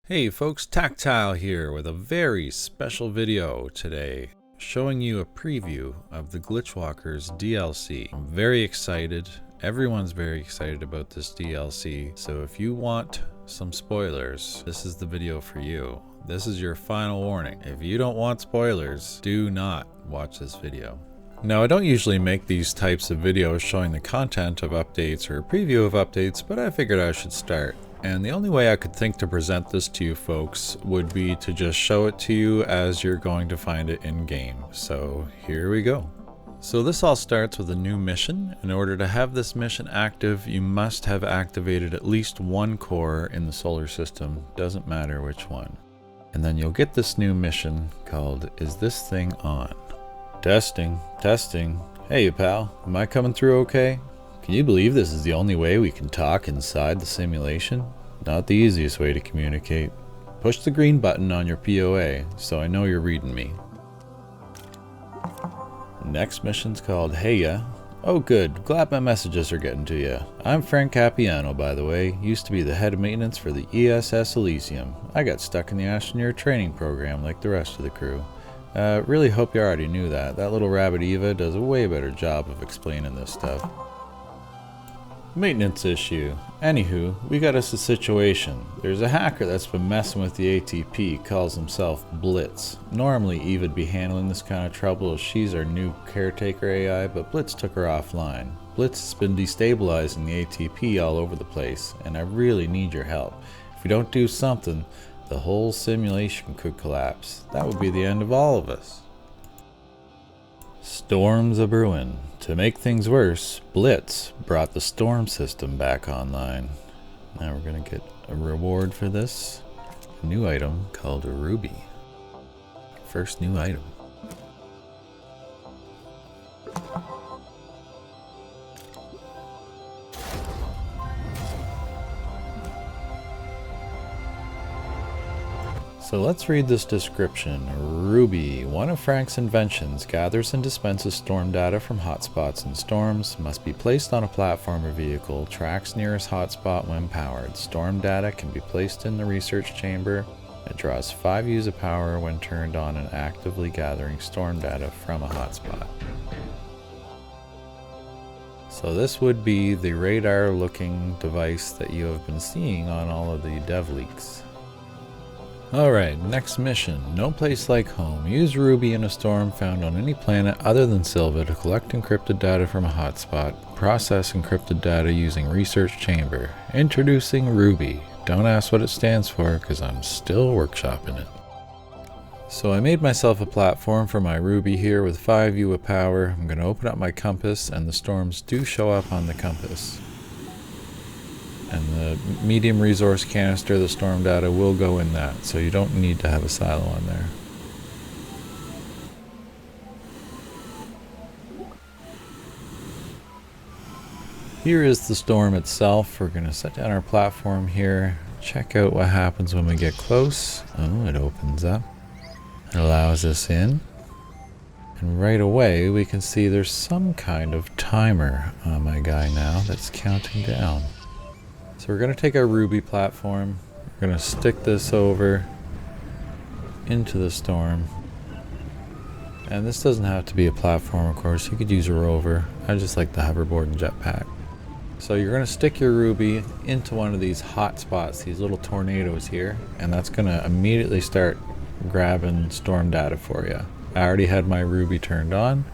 Hey folks, Tactile here with a very special video today showing you a preview of the Glitchwalkers DLC. I'm very excited. Everyone's very excited about this DLC, so if you want some spoilers, this is the video for you. This is your final warning. If you don't want spoilers, do not watch this video. Now, I don't usually make these types of videos showing the content of updates or a preview of updates, but I figured I should start. And the only way I could think to present this to you folks would be to just show it to you as you're going to find it in game. So here we go. So this all starts with a new mission. In order to have this mission active, you must have activated at least one core in the solar system, doesn't matter which one. And then you'll get this new mission called, "Is this thing on?" Testing, testing. Hey pal, am I coming through okay? Can you believe this is the only way we can talk inside the simulation? Not the easiest way to communicate. Push the green button on your POA so I know you're reading me. Next mission's called Hey Ya. Oh good, glad my messages are getting to you. I'm Frank Capiano, by the way. Used to be the head of maintenance for the ESS Elysium. I got stuck in the Astroneer training program like the rest of the crew. Really hope you already knew that. That little rabbit Eva does a way better job of explaining this stuff. Maintenance issue. Anywho, we got us a situation. There's a hacker that's been messing with the ATP, calls himself Blitz. Normally Eva'd be handling this kind of trouble as she's our new caretaker AI, but Blitz took her offline. Blitz has been destabilizing the ATP all over the place, and I really need your help. If we don't do something, the whole simulation could collapse. That would be the end of all of us. Storms a-brewin'. To make things worse, Blitz brought the storm system back online. Now we're gonna get a reward for this. A new item called a ruby. First new item. So let's read this description. Ruby, one of Frank's inventions, gathers and dispenses storm data from hotspots and storms, must be placed on a platform or vehicle, tracks nearest hotspot when powered. Storm data can be placed in the research chamber. It draws 5 U of power when turned on and actively gathering storm data from a hotspot. So this would be the radar looking device that you have been seeing on all of the dev leaks. Alright, next mission. No place like home. Use Ruby in a storm found on any planet other than Silva to collect encrypted data from a hotspot. Process encrypted data using research chamber. Introducing Ruby. Don't ask what it stands for because I'm still workshopping it. So I made myself a platform for my Ruby here with 5 U of power. I'm going to open up my compass and the storms do show up on the compass. And the medium resource canister, the storm data will go in that, so you don't need to have a silo on there. Here is the storm itself. We're going to set down our platform here, check out what happens when we get close. Oh, it opens up. It allows us in. And right away we can see there's some kind of timer on my guy now that's counting down. So we're going to take our Ruby platform, we're going to stick this over into the storm. And this doesn't have to be a platform, of course, you could use a rover. I just like the hoverboard and jetpack. So you're going to stick your Ruby into one of these hot spots, these little tornadoes here, and that's going to immediately start grabbing storm data for you. I already had my Ruby turned on,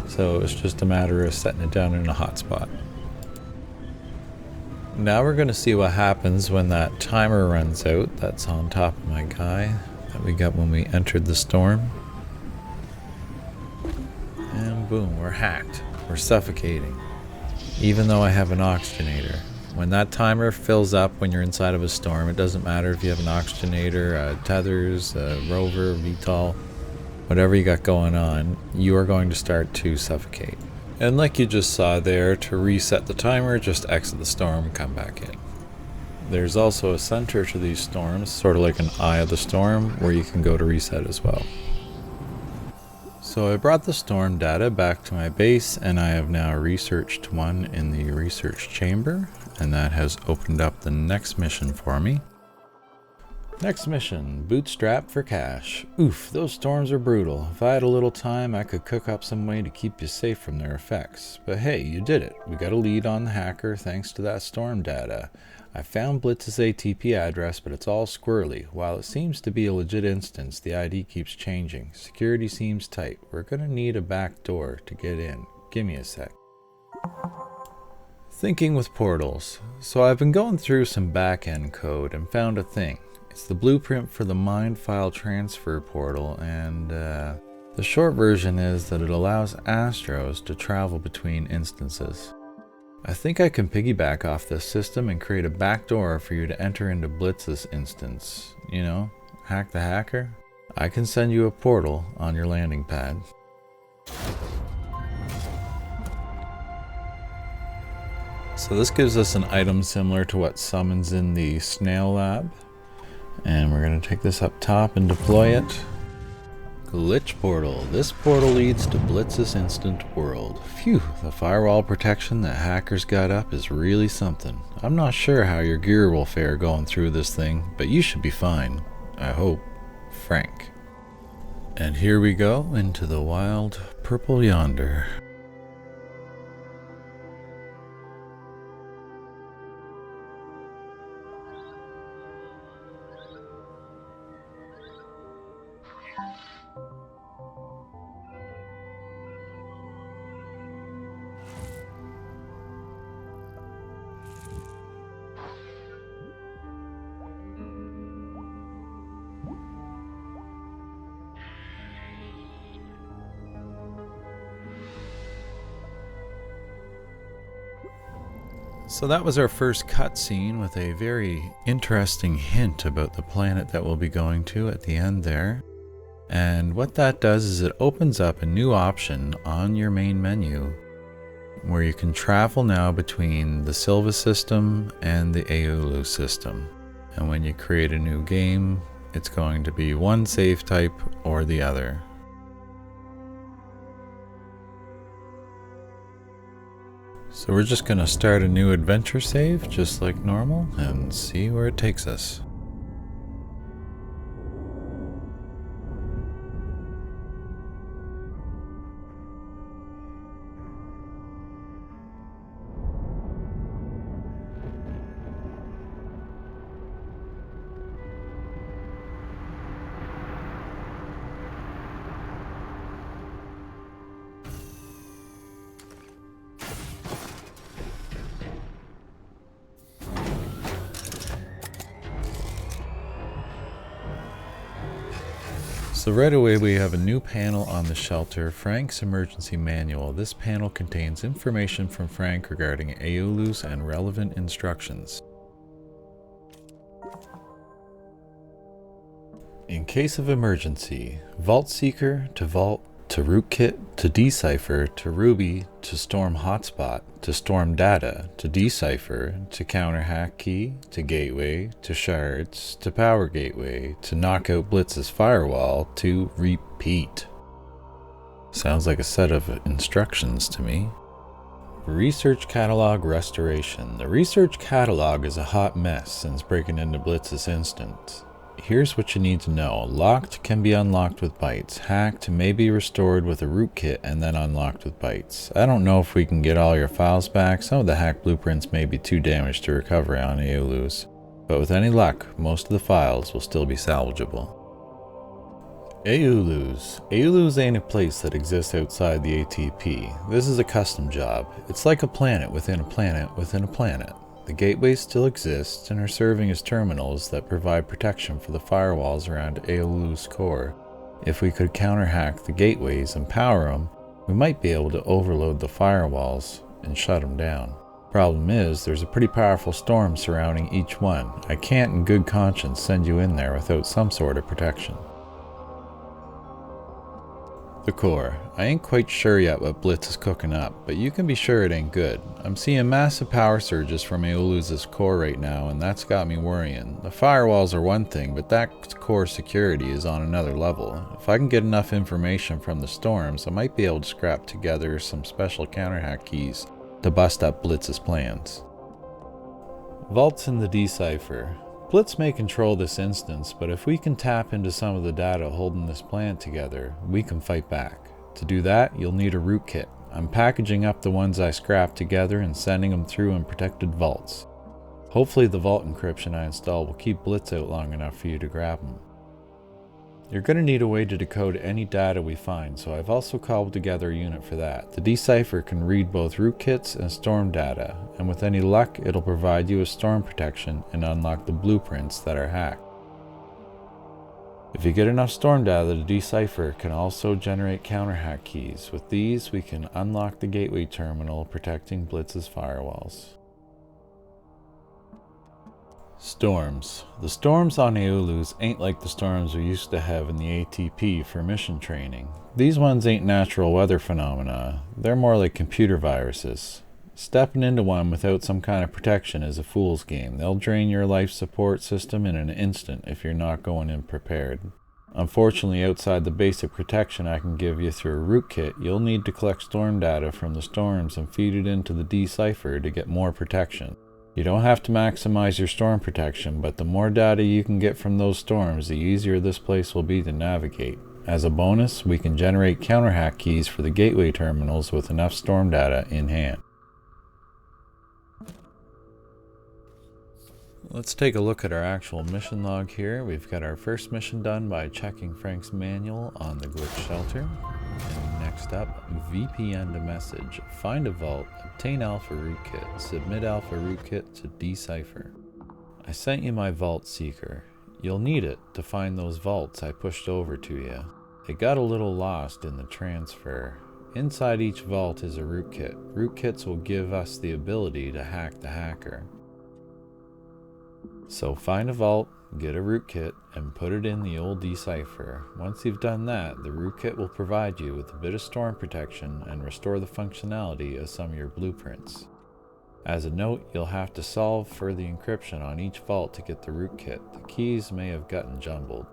so it's just a matter of setting it down in a hot spot. Now we're going to see what happens when that timer runs out. That's on top of my guy that we got when we entered the storm. And boom, we're hacked. We're suffocating. Even though I have an oxygenator. When that timer fills up when you're inside of a storm, it doesn't matter if you have an oxygenator, tethers, a rover, VTOL, whatever you got going on, you are going to start to suffocate. And like you just saw there, to reset the timer, just exit the storm, come back in. There's also a center to these storms, sort of like an eye of the storm, where you can go to reset as well. So I brought the storm data back to my base, and I have now researched one in the research chamber, and that has opened up the next mission for me. Next mission, bootstrap for cash. Oof, those storms are brutal. If I had a little time, I could cook up some way to keep you safe from their effects. But hey, you did it. We got a lead on the hacker thanks to that storm data. I found Blitz's ATP address, but it's all squirrely. While it seems to be a legit instance, the ID keeps changing. Security seems tight. We're gonna need a back door to get in. Give me a sec. Thinking with portals. So I've been going through some back-end code and found a thing. It's the blueprint for the mind file transfer portal, and the short version is that it allows Astros to travel between instances. I think I can piggyback off this system and create a backdoor for you to enter into Blitz's instance. You know, hack the hacker? I can send you a portal on your landing pad. So this gives us an item similar to what summons in the snail lab. And we're going to take this up top and deploy it. Glitch portal. This portal leads to Blitz's instant world. Phew, the firewall protection that hackers got up is really something. I'm not sure how your gear will fare going through this thing, but you should be fine. I hope. Frank. And here we go into the wild purple yonder. So that was our first cutscene with a very interesting hint about the planet that we'll be going to at the end there. And what that does is it opens up a new option on your main menu where you can travel now between the Silva system and the Aeoluz system. And when you create a new game, it's going to be one save type or the other. So we're just going to start a new adventure save, just like normal, and see where it takes us. So right away we have a new panel on the shelter, Frank's emergency manual. This panel contains information from Frank regarding Aeoluz and relevant instructions. In case of emergency, Vault Seeker to Vault to Rootkit to Decipher to Ruby to Storm Hotspot to Storm Data to Decipher to Counter Hack Key to Gateway to Shards to Power Gateway to knock out Blitz's firewall to Repeat. Sounds like a set of instructions to me. Research Catalog Restoration. The Research Catalog is a hot mess since breaking into Blitz's instance. Here's what you need to know. Locked can be unlocked with bytes. Hacked may be restored with a rootkit and then unlocked with bytes. I don't know if we can get all your files back. Some of the hack blueprints may be too damaged to recover on Aeoluz. But with any luck, most of the files will still be salvageable. Aeoluz. Aeoluz ain't a place that exists outside the ATP. This is a custom job. It's like a planet within a planet within a planet. The gateways still exist and are serving as terminals that provide protection for the firewalls around Aeoluz core. If we could counter-hack the gateways and power them, we might be able to overload the firewalls and shut them down. Problem is, there's a pretty powerful storm surrounding each one. I can't in good conscience send you in there without some sort of protection. The core. I ain't quite sure yet what Blitz is cooking up, but you can be sure it ain't good. I'm seeing massive power surges from Aeoluz's core right now, and that's got me worrying. The firewalls are one thing, but that core security is on another level. If I can get enough information from the storms, I might be able to scrap together some special counter-hack keys to bust up Blitz's plans. Vaults in the Decipher. Blitz may control this instance, but if we can tap into some of the data holding this plant together, we can fight back. To do that, you'll need a rootkit. I'm packaging up the ones I scrapped together and sending them through in protected vaults. Hopefully the vault encryption I install will keep Blitz out long enough for you to grab them. You're going to need a way to decode any data we find, so I've also cobbled together a unit for that. The Decipher can read both rootkits and storm data, and with any luck it'll provide you with storm protection and unlock the blueprints that are hacked. If you get enough storm data, the Decipher can also generate counter-hack keys. With these we can unlock the gateway terminal protecting Blitz's firewalls. Storms. The storms on Aeoluz ain't like the storms we used to have in the ATP for mission training. These ones ain't natural weather phenomena, they're more like computer viruses. Stepping into one without some kind of protection is a fool's game. They'll drain your life support system in an instant if you're not going in prepared. Unfortunately, outside the basic protection I can give you through a rootkit, you'll need to collect storm data from the storms and feed it into the Decipher to get more protection. You don't have to maximize your storm protection, but the more data you can get from those storms, the easier this place will be to navigate. As a bonus, we can generate counter-hack keys for the gateway terminals with enough storm data in hand. Let's take a look at our actual mission log here. We've got our first mission done by checking Frank's manual on the glitch shelter. And next up, VPN to message. Find a vault, obtain alpha rootkit, submit alpha rootkit to Decipher. I sent you my vault seeker. You'll need it to find those vaults I pushed over to you. They got a little lost in the transfer. Inside each vault is a rootkit. Rootkits will give us the ability to hack the hacker. So find a vault, get a rootkit, and put it in the old Decipher. Once you've done that, the rootkit will provide you with a bit of storm protection and restore the functionality of some of your blueprints. As a note, you'll have to solve for the encryption on each vault to get the rootkit. The keys may have gotten jumbled.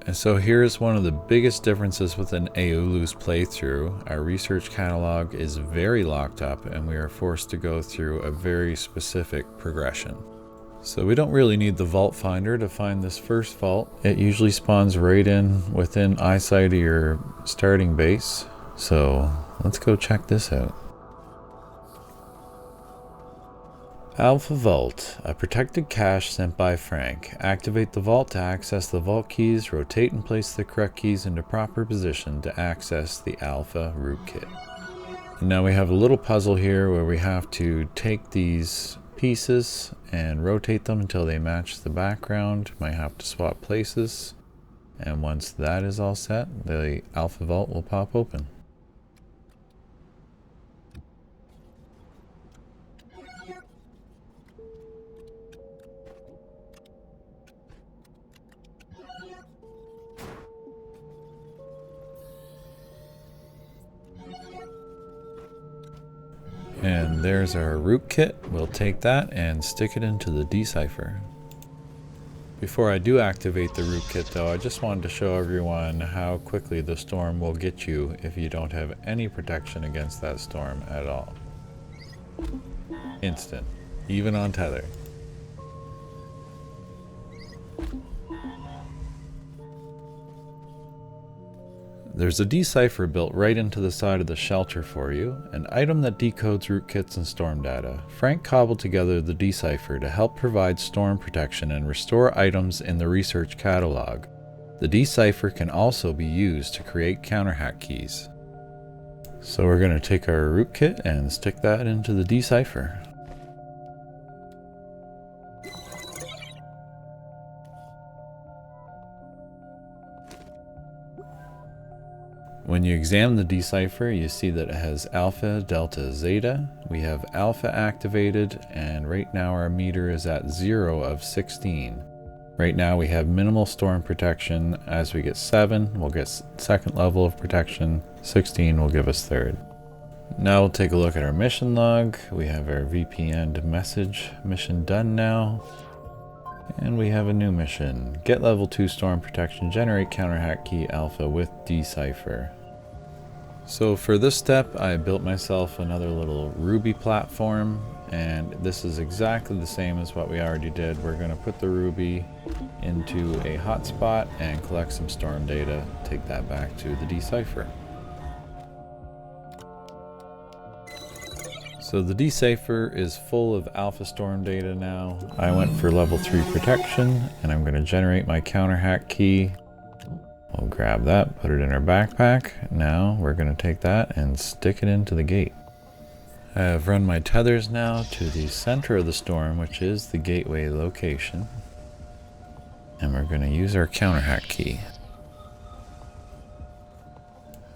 And so here's one of the biggest differences with an Aeoluz playthrough. Our research catalog is very locked up and we are forced to go through a very specific progression. So we don't really need the vault finder to find this first vault. It usually spawns right in within eyesight of your starting base. So let's go check this out. Alpha Vault, a protected cache sent by Frank. Activate the vault to access the vault keys, rotate and place the correct keys into proper position to access the Alpha rootkit. And now we have a little puzzle here where we have to take these pieces and rotate them until they match the background. Might have to swap places. And once that is all set, the Alpha Vault will pop open. And there's our rootkit. We'll take that and stick it into the Decipher. Before I do activate the rootkit though, I just wanted to show everyone how quickly the storm will get you if you don't have any protection against that storm at all. Instant, even on tether. There's a Decipher built right into the side of the shelter for you, an item that decodes rootkits and storm data. Frank cobbled together the Decipher to help provide storm protection and restore items in the research catalog. The Decipher can also be used to create counter-hack keys. So we're going to take our rootkit and stick that into the Decipher. When you examine the Decipher, you see that it has Alpha, Delta, Zeta. We have Alpha activated, and right now our meter is at 0 of 16. Right now we have minimal storm protection. As we get 7, we'll get second level of protection. 16 will give us third. Now we'll take a look at our mission log. We have our VPN to message mission done now. And we have a new mission. Get level 2 storm protection, generate counter hack key alpha with decipher. So for this step, I built myself another little ruby platform, and this is exactly the same as what we already did. We're going to put the ruby into a hotspot and collect some storm data, take that back to the decipher. So the decipher is full of alpha storm data now. I went for level 3 protection, and I'm going to generate my counter hack key. We'll grab that, put it in our backpack. Now we're going to take that and stick it into the gate. I have run my tethers now to the center of the storm, which is the gateway location. And we're going to use our counter hack key.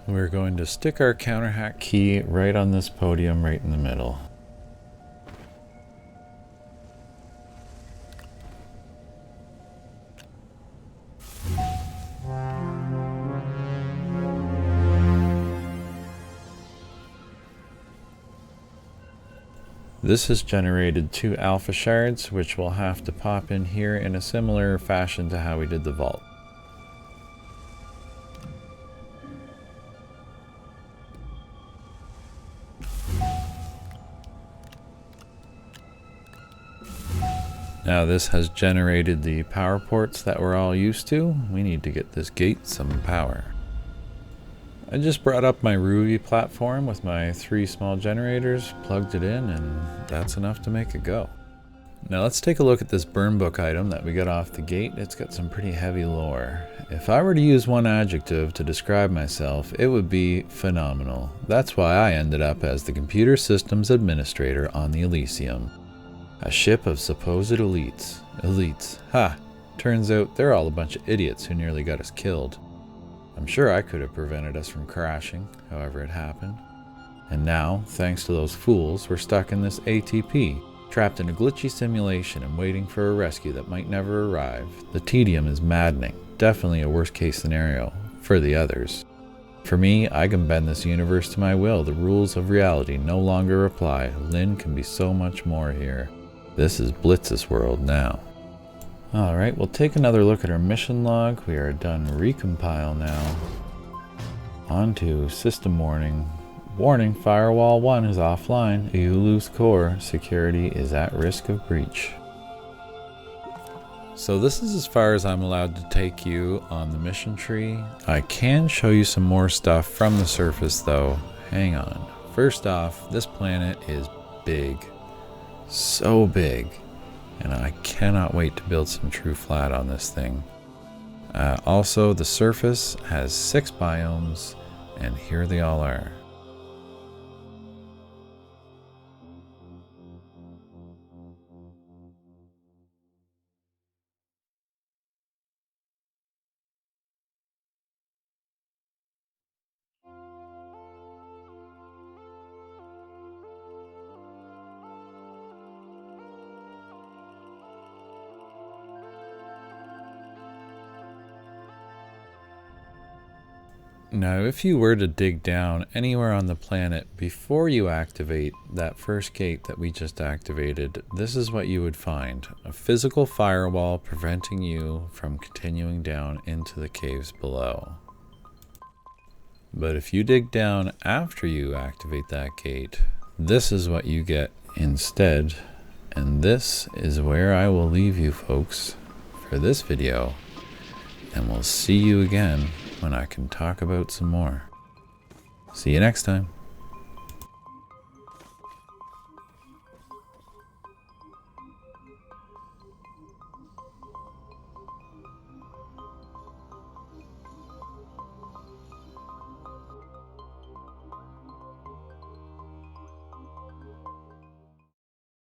We're going to stick our counter hack key right on this podium right in the middle. This has generated 2 alpha shards, which we'll have to pop in here in a similar fashion to how we did the vault. Now this has generated the power ports that we're all used to. We need to get this gate some power. I just brought up my ruby platform with my 3 small generators, plugged it in, and that's enough to make it go. Now let's take a look at this burn book item that we got off the gate. It's got some pretty heavy lore. If I were to use one adjective to describe myself, it would be phenomenal. That's why I ended up as the computer systems administrator on the Elysium. A ship of supposed elites. Elites. Ha! Turns out they're all a bunch of idiots who nearly got us killed. I'm sure I could have prevented us from crashing, however it happened. And now, thanks to those fools, we're stuck in this ATP, trapped in a glitchy simulation and waiting for a rescue that might never arrive. The tedium is maddening, definitely a worst case scenario, for the others. For me, I can bend this universe to my will. The rules of reality no longer apply. Lynn can be so much more here. This is Blitz's world now. Alright, we'll take another look at our mission log. We are done recompile now. On to system warning. Warning, Firewall 1 is offline. Aeoluz core security is at risk of breach. So this is as far as I'm allowed to take you on the mission tree. I can show you some more stuff from the surface though. Hang on. First off, this planet is big. So big. And I cannot wait to build some true flat on this thing. Also, the surface has 6 biomes, and here they all are. Now, if you were to dig down anywhere on the planet before you activate that first gate that we just activated, this is what you would find. A physical firewall preventing you from continuing down into the caves below. But if you dig down after you activate that gate, this is what you get instead. And this is where I will leave you folks for this video. And we'll see you again when I can talk about some more. See you next time.